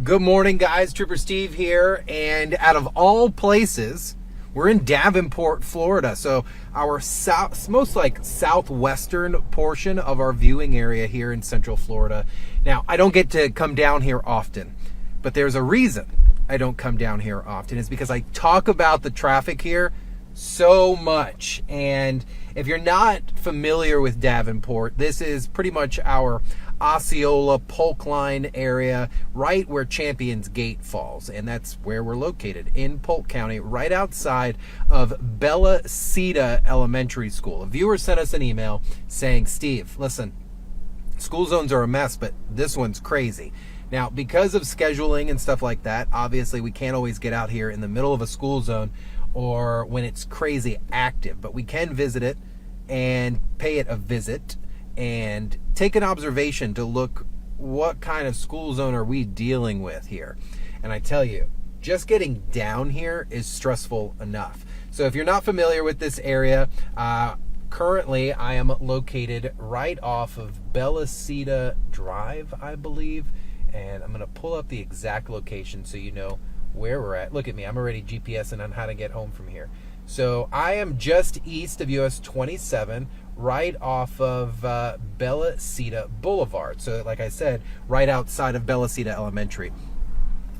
Good morning, guys. Trooper Steve here, and out of all places, we're in Davenport, Florida. So our southwestern portion of our viewing area here in Central Florida. Now, I don't get to come down here often, but there's a reason I don't come down here often. It's because I talk about the traffic here so much. And if you're not familiar with Davenport, this is pretty much our Osceola Polk Line area, right where Champions Gate falls, and that's where we're located in Polk County, right outside of Bella Cita Elementary School. A viewer sent us an email saying, Steve, listen, school zones are a mess, but this one's crazy. Now, because of scheduling and stuff like that, obviously we can't always get out here in the middle of a school zone or when it's crazy active, but we can visit it and pay it a visit and take an observation to look what kind of school zone are we dealing with here. And I tell you, just getting down here is stressful enough. So if you're not familiar with this area, currently I am located right off of Bella Cita Drive, I believe, and I'm going to pull up the exact location so you know where we're at. Look at me, I'm already GPSing on how to get home from here. So I am just east of US 27, right off of Bella Cita Boulevard. So like I said, right outside of Bella Cita Elementary.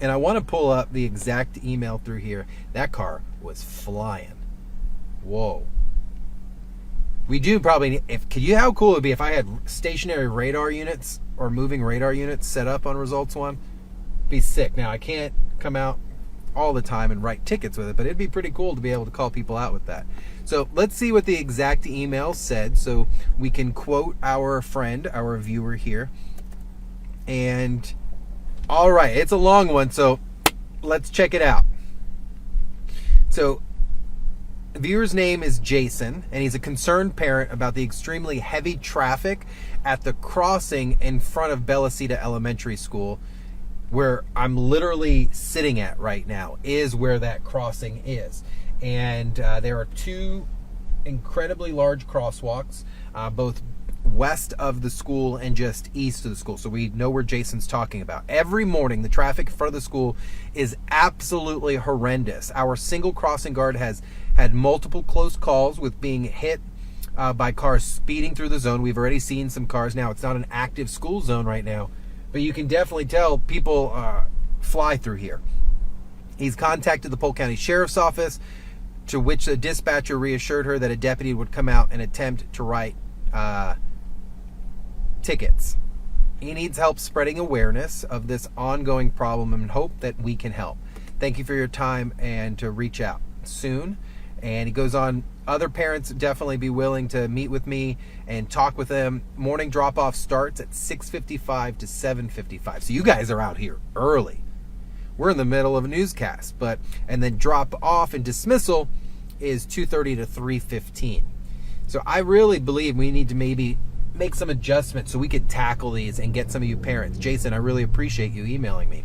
And I want to pull up the exact email through here. That car was flying. Whoa. We do probably, how cool it would be if I had stationary radar units or moving radar units set up on Results One? Be sick. Now I can't come out all the time and write tickets with it, but it'd be pretty cool to be able to call people out with that. So let's see what the exact email said so we can quote our friend, our viewer here. And all right, it's a long one, so let's check it out. So the viewer's name is Jason, and he's a concerned parent about the extremely heavy traffic at the crossing in front of Bella Cita Elementary School, where I'm literally sitting at right now, is where that crossing is. And there are two incredibly large crosswalks, both west of the school and just east of the school. So we know where Jason's talking about. Every morning, the traffic in front of the school is absolutely horrendous. Our single crossing guard has had multiple close calls with being hit by cars speeding through the zone. We've already seen some cars. Now, it's not an active school zone right now, but you can definitely tell people fly through here. He's contacted the Polk County Sheriff's Office, to which the dispatcher reassured her that a deputy would come out and attempt to write tickets. He needs help spreading awareness of this ongoing problem and hope that we can help. Thank you for your time and to reach out soon. And he goes on, other parents definitely be willing to meet with me and talk with them. Morning drop-off starts at 6:55 to 7:55. So you guys are out here early. We're in the middle of a newscast, and then drop-off and dismissal is 2:30 to 3:15. So I really believe we need to maybe make some adjustments so we could tackle these and get some of you parents. Jason, I really appreciate you emailing me.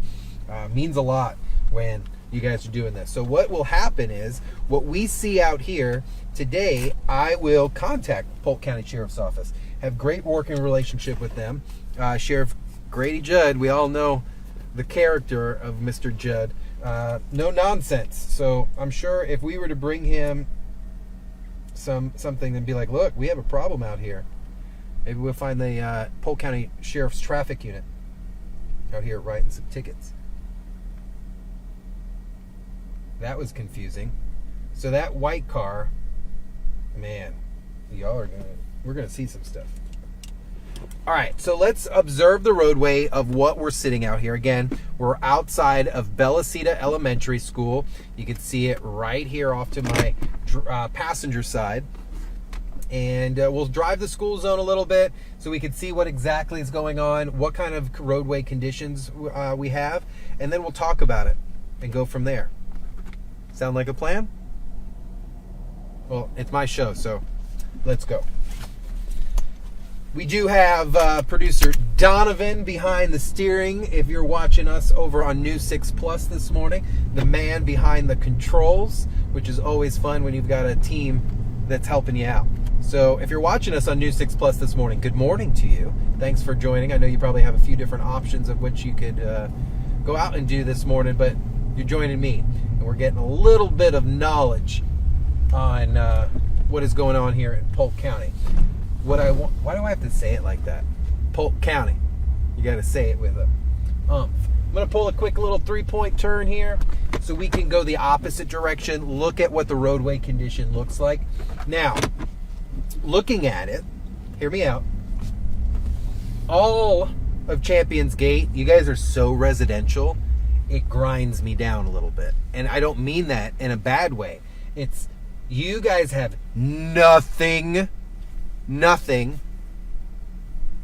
Means a lot when you guys are doing this. So what will happen is, what we see out here today, I will contact Polk County Sheriff's Office. Have great working relationship with them. Sheriff Grady Judd, we all know the character of Mr. Judd. No nonsense. So I'm sure if we were to bring him something and be like, look, we have a problem out here, maybe we'll find the Polk County Sheriff's Traffic Unit out here writing some tickets. That was confusing. So that white car, man, we're gonna see some stuff. All right, so let's observe the roadway of what we're sitting out here. Again, we're outside of Bella Cita Elementary School. You can see it right here off to my passenger side. And we'll drive the school zone a little bit so we can see what exactly is going on, what kind of roadway conditions we have, and then we'll talk about it and go from there. Sound like a plan? Well, it's my show, so let's go. We do have producer Donovan behind the steering. If you're watching us over on News 6 Plus this morning, the man behind the controls, which is always fun when you've got a team that's helping you out. So if you're watching us on News 6 Plus this morning, good morning to you. Thanks for joining. I know you probably have a few different options of which you could go out and do this morning, but you're joining me, and we're getting a little bit of knowledge on what is going on here in Polk County. Why do I have to say it like that? Polk County. You got to say it with a I'm going to pull a quick little 3-point turn here so we can go the opposite direction, look at what the roadway condition looks like. Now, looking at it, hear me out. All of Champions Gate, you guys are so residential, it grinds me down a little bit. And I don't mean that in a bad way. It's, you guys have nothing,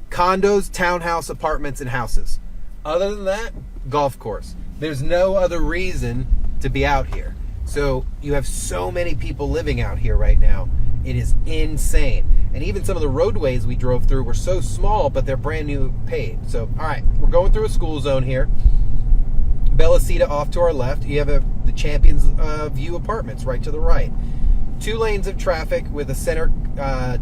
condos, townhouse, apartments, and houses. Other than that, golf course. There's no other reason to be out here. So you have so many people living out here right now. It is insane. And even some of the roadways we drove through were so small, but they're brand new paved. So, all right, we're going through a school zone here. Bellicita off to our left. You have the Champions View Apartments right to the right. 2 lanes of traffic with a center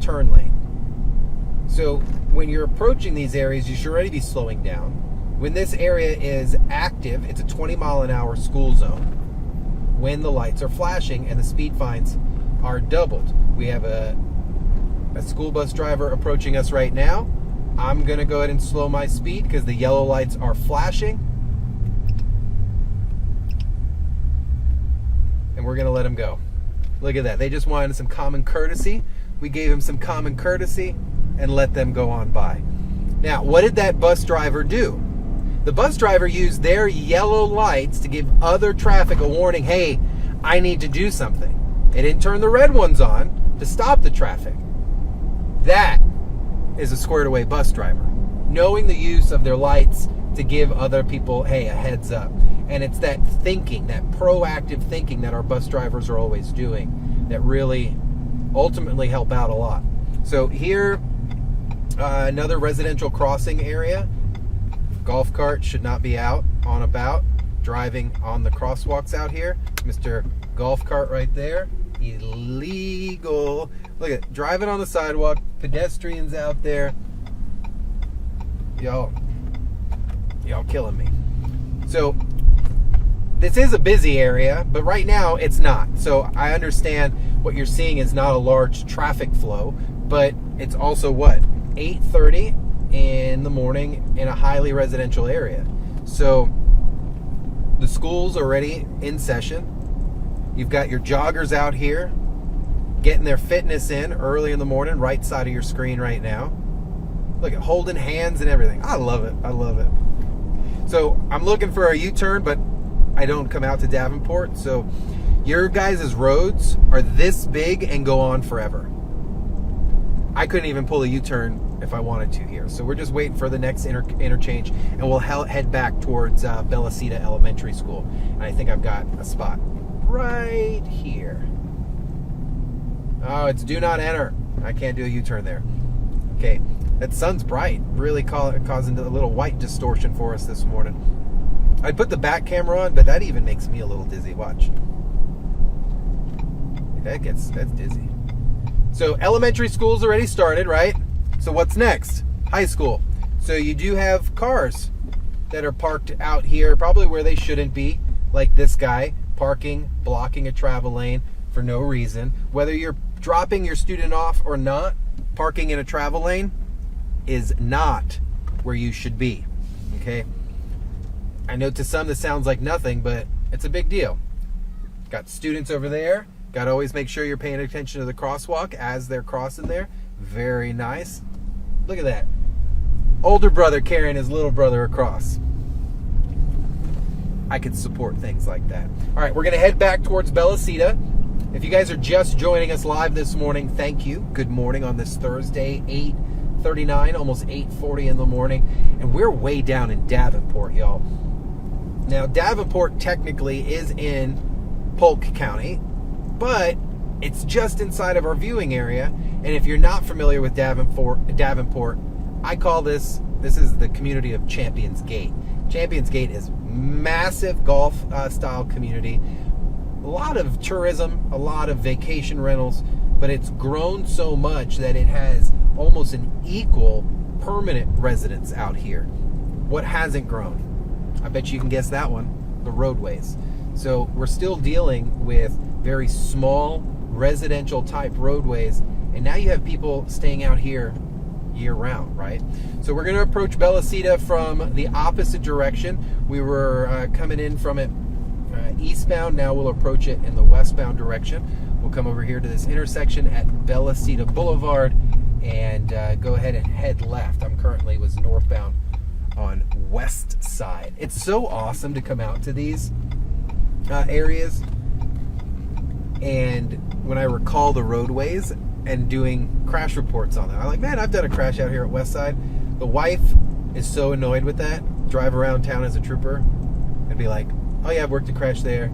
turn lane. So when you're approaching these areas, you should already be slowing down. When this area is active, it's a 20-mile-an-hour school zone. When the lights are flashing and the speed fines are doubled. We have a school bus driver approaching us right now. I'm going to go ahead and slow my speed because the yellow lights are flashing. And we're going to let him go. Look at that. They just wanted some common courtesy. We gave him some common courtesy and let them go on by. Now, what did that bus driver do? The bus driver used their yellow lights to give other traffic a warning, hey, I need to do something. They didn't turn the red ones on to stop the traffic. That is a squared away bus driver. Knowing the use of their lights to give other people, hey, a heads up. And it's that thinking, that proactive thinking that our bus drivers are always doing that really ultimately help out a lot. So here, another residential crossing area. Golf cart should not be out on about driving on the crosswalks out here. Mr. Golf cart right there. Illegal. Look at driving on the sidewalk. Pedestrians out there. Y'all killing me. So this is a busy area, but right now it's not. So I understand what you're seeing is not a large traffic flow, but it's also what? 8:30 in the morning in a highly residential area. So the school's already in session. You've got your joggers out here getting their fitness in early in the morning, right side of your screen right now. Look at holding hands and everything. I love it. I love it. So I'm looking for a U-turn, but I don't come out to Davenport. So your guys' roads are this big and go on forever. I couldn't even pull a U-turn if I wanted to here. So we're just waiting for the next interchange, and we'll head back towards Bellicita Elementary School. And I think I've got a spot right here. Oh, it's do not enter. I can't do a U-turn there. Okay, that sun's bright, really causing a little white distortion for us this morning. I put the back camera on, but that even makes me a little dizzy. Watch. That's dizzy. So elementary school's already started, right? So what's next? High school. So you do have cars that are parked out here, probably where they shouldn't be, like this guy, parking, blocking a travel lane for no reason. Whether you're dropping your student off or not, parking in a travel lane is not where you should be, okay? I know to some this sounds like nothing, but it's a big deal. Got students over there. Got to always make sure you're paying attention to the crosswalk as they're crossing there. Very nice. Look at that. Older brother carrying his little brother across. I could support things like that. All right, we're going to head back towards Bellicita. If you guys are just joining us live this morning, thank you. Good morning on this Thursday, 8:39, almost 8:40 in the morning. And we're way down in Davenport, y'all. Now, Davenport technically is in Polk County, but it's just inside of our viewing area. And if you're not familiar with Davenport, I call this is the community of Champions Gate. Champions Gate is massive golf style community. A lot of tourism, a lot of vacation rentals, but it's grown so much that it has almost an equal permanent residence out here. What hasn't grown? I bet you can guess that one, the roadways. So we're still dealing with very small residential type roadways, and now you have people staying out here year round, right? So we're going to approach Bellicita from the opposite direction. We were coming in from it eastbound. Now we'll approach it in the westbound direction. We'll come over here to this intersection at Bellicita Boulevard and go ahead and head left. I'm currently was northbound on west side. It's so awesome to come out to these areas, and when I recall the roadways and doing crash reports on them, I'm like, man, I've done a crash out here at West Side. The wife is so annoyed with that. Drive around town as a trooper and be like, oh yeah, I've worked a crash there.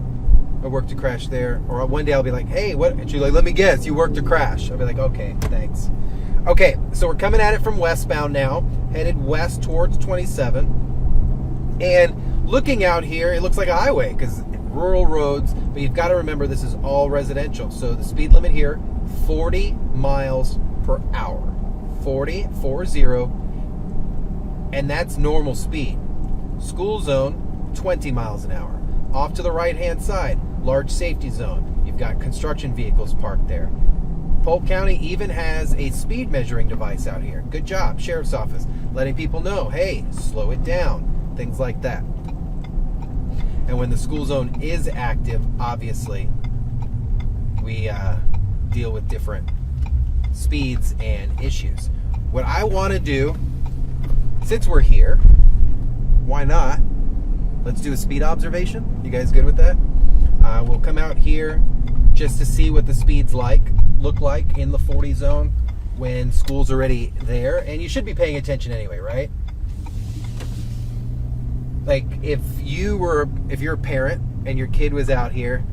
I worked a crash there. Or one day I'll be like, hey, what? And she's like, let me guess, you worked a crash. I'll be like, okay, thanks. Okay, so we're coming at it from westbound now, headed west towards 27. And looking out here, it looks like a highway because rural roads, but you've got to remember this is all residential. So the speed limit here, 40 miles per hour. 40, and that's normal speed. School zone, 20 miles an hour. Off to the right-hand side, large safety zone. You've got construction vehicles parked there. Polk County even has a speed measuring device out here. Good job, Sheriff's Office, letting people know, hey, slow it down, things like that. And when the school zone is active, obviously, we deal with different speeds and issues. What I want to do, since we're here, why not? Let's do a speed observation. You guys good with that? We'll come out here just to see what the speeds look like in the 40 zone when school's already there. And you should be paying attention anyway, right? Like if you're a parent and your kid was out here,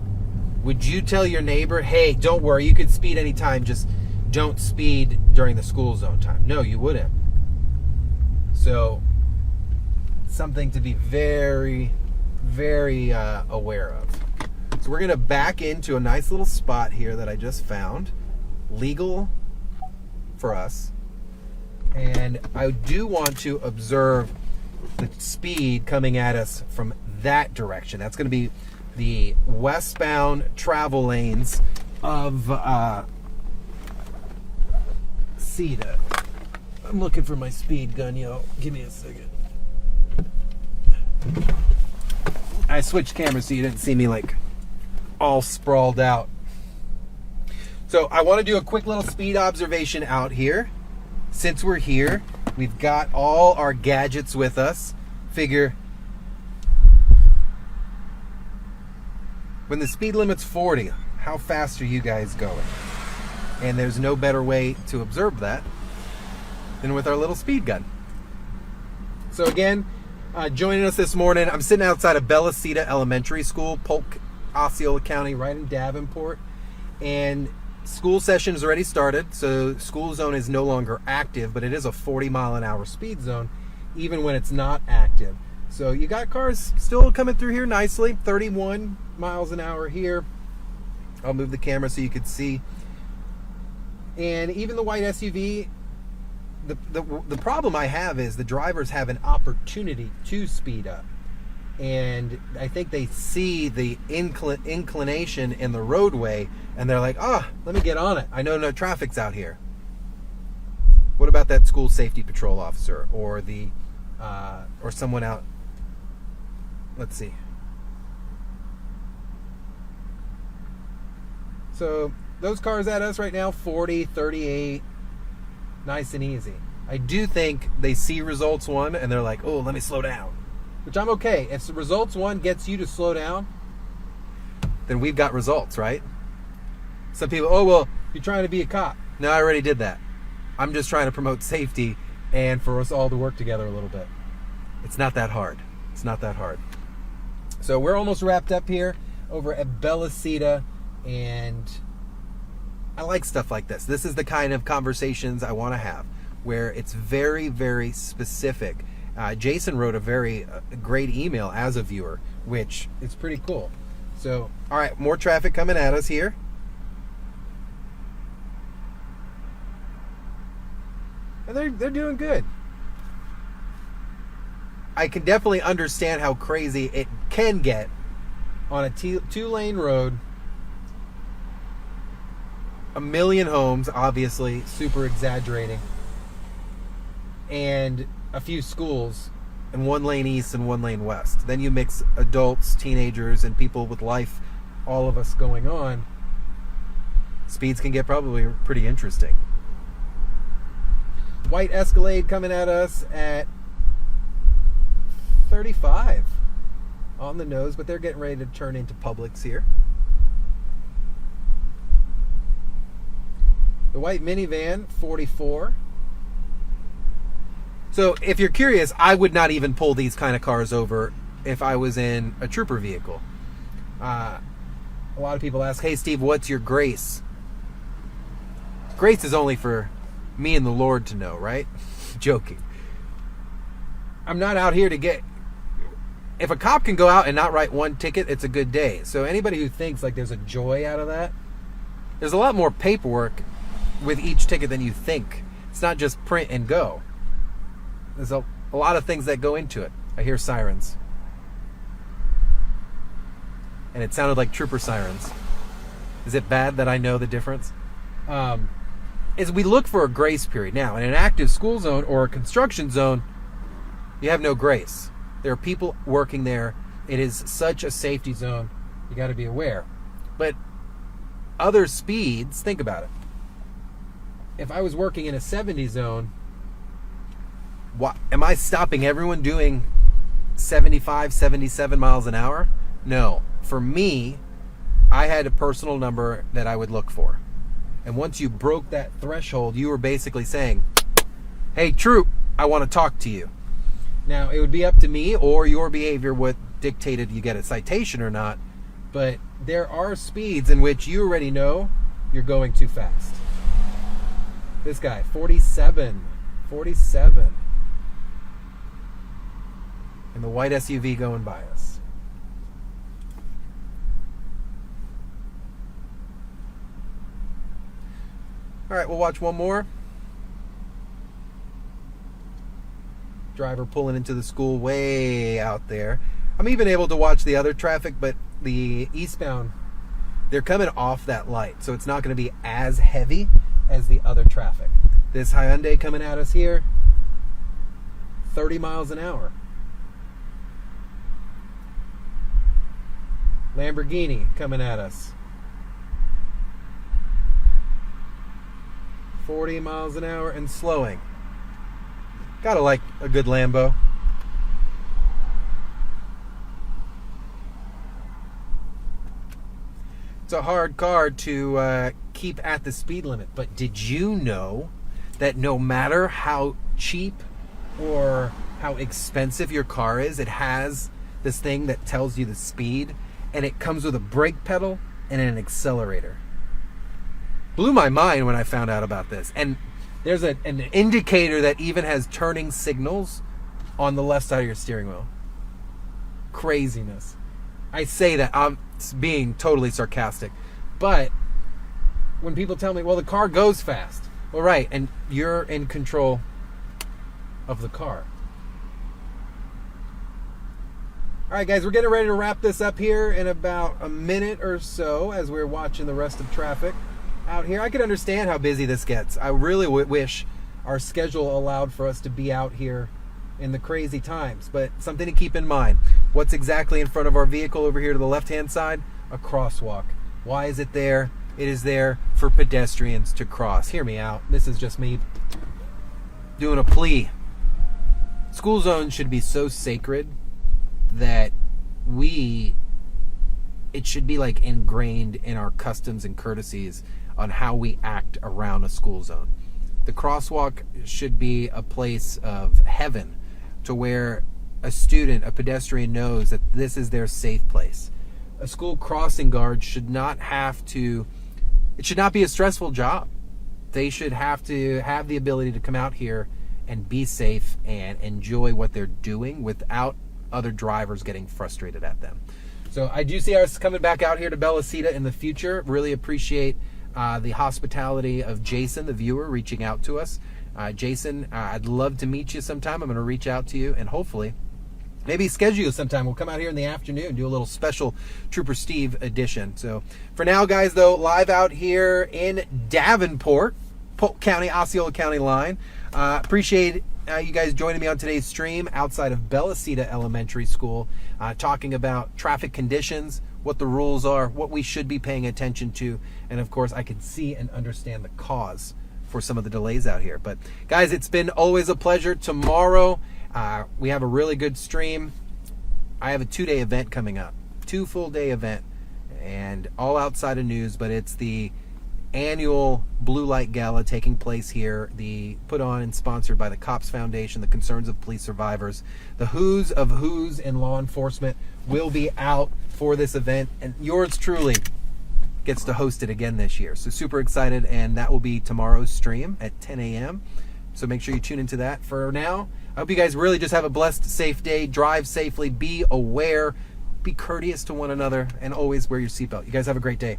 would you tell your neighbor, hey, don't worry, you could speed anytime, just don't speed during the school zone time? No, you wouldn't. So something to be very, very aware of. So we're going to back into a nice little spot here that I just found, legal for us. And I do want to observe the speed coming at us from that direction. That's going to be the westbound travel lanes of CETA. I'm looking for my speed gun, yo. Give me a second. I switched cameras so you didn't see me like all sprawled out. So I want to do a quick little speed observation out here. Since we're here, we've got all our gadgets with us. Figure when the speed limit's 40, how fast are you guys going? And there's no better way to observe that than with our little speed gun. So again, joining us this morning, I'm sitting outside of Bellicita Elementary School, Polk, Osceola County, right in Davenport. And school session has already started, so school zone is no longer active, but it is a 40 mile an hour speed zone, even when it's not active. So you got cars still coming through here nicely, 31 miles an hour here. I'll move the camera so you can see. And even the white SUV, the problem I have is the drivers have an opportunity to speed up. And I think they see the inclination in the roadway and they're like, let me get on it. I know no traffic's out here. What about that school safety patrol officer or the or someone out? Let's see. So those cars at us right now, 40, 38, nice and easy. I do think they see results one and they're like, oh, let me slow down. Which I'm okay. If the results one gets you to slow down, then we've got results, right? Some people, oh, well, you're trying to be a cop. No, I already did that. I'm just trying to promote safety and for us all to work together a little bit. It's not that hard. It's not that hard. So we're almost wrapped up here over at Bellicita, and I like stuff like this. This is the kind of conversations I want to have, where it's very, very specific. Jason wrote a very great email as a viewer, which is pretty cool. So, all right, more traffic coming at us here. And they're doing good. I can definitely understand how crazy it can get on a two-lane road. A million homes, obviously, super exaggerating. And a few schools, and 1 lane east and 1 lane west. Then you mix adults, teenagers, and people with life, all of us going on. Speeds can get probably pretty interesting. White Escalade coming at us at 35 on the nose, but they're getting ready to turn into Publix here. The white minivan, 44. So if you're curious, I would not even pull these kind of cars over if I was in a trooper vehicle. A lot of people ask, hey Steve, what's your grace? Grace is only for me and the Lord to know, right? Joking. I'm not out here to get... If a cop can go out and not write 1 ticket, it's a good day. So anybody who thinks like there's a joy out of that, there's a lot more paperwork with each ticket than you think. It's not just print and go. There's a lot of things that go into it. I hear sirens. And it sounded like trooper sirens. Is it bad that I know the difference? Is we look for a grace period. Now, in an active school zone or a construction zone, you have no grace. There are people working there. It is such a safety zone. You got to be aware. But other speeds, think about it. If I was working in a 70 zone, am I stopping everyone doing 75, 77 miles an hour? No. For me, I had a personal number that I would look for. And once you broke that threshold, you were basically saying, hey, troop, I want to talk to you. Now, it would be up to me or your behavior what dictated you get a citation or not. But there are speeds in which you already know you're going too fast. This guy, 47. And the white SUV going by us. All right, we'll watch one more. Driver pulling into the school way out there. I'm even able to watch the other traffic, but the eastbound, they're coming off that light, so it's not going to be as heavy as the other traffic. This Hyundai coming at us here, 30 miles an hour. Lamborghini coming at us, 40 miles an hour and slowing. Gotta like a good Lambo. It's a hard car to keep at the speed limit, but did you know that no matter how cheap or how expensive your car is, it has this thing that tells you the speed, and it comes with a brake pedal and an accelerator? Blew my mind when I found out about this. And there's an indicator that even has turning signals on the left side of your steering wheel. Craziness. I say that I'm being totally sarcastic, but when people tell me, well, the car goes fast. Well, right, and you're in control of the car. All right, guys, we're getting ready to wrap this up here in about a minute or so as we're watching the rest of traffic out here. I can understand how busy this gets. I really wish our schedule allowed for us to be out here in the crazy times, but something to keep in mind. What's exactly in front of our vehicle over here to the left-hand side? A crosswalk. Why is it there? It is there for pedestrians to cross. Hear me out. This is just me doing a plea. School zones should be so sacred that it should be like ingrained in our customs and courtesies on how we act around a school zone. The crosswalk should be a place of heaven to where a student, a pedestrian knows that this is their safe place. A school crossing guard should not it should not be a stressful job. They should have to have the ability to come out here and be safe and enjoy what they're doing without other drivers getting frustrated at them. So I do see us coming back out here to Bella Cita in the future. Really appreciate the hospitality of Jason, the viewer, reaching out to us. Jason, I'd love to meet you sometime. I'm going to reach out to you, and hopefully maybe schedule sometime. We'll come out here in the afternoon, do a little special Trooper Steve edition. So for now, guys, though, live out here in Davenport, Polk County, Osceola County line. Appreciate you guys joining me on today's stream outside of Belliceta Elementary School, talking about traffic conditions, what the rules are, what we should be paying attention to, and of course I can see and understand the cause for some of the delays out here. But guys, it's been always a pleasure. Tomorrow we have a really good stream. I have a 2-day event coming up, 2 full-day event, and all outside of news, but it's the annual Blue Light Gala taking place here, put on and sponsored by the Cops Foundation, the Concerns of Police Survivors. The who's of who's in law enforcement will be out for this event, and yours truly gets to host it again this year. So super excited, and that will be tomorrow's stream at 10 a.m. So make sure you tune into that. For now, I hope you guys really just have a blessed, safe day. Drive safely, be aware, be courteous to one another, and always wear your seatbelt. You guys have a great day.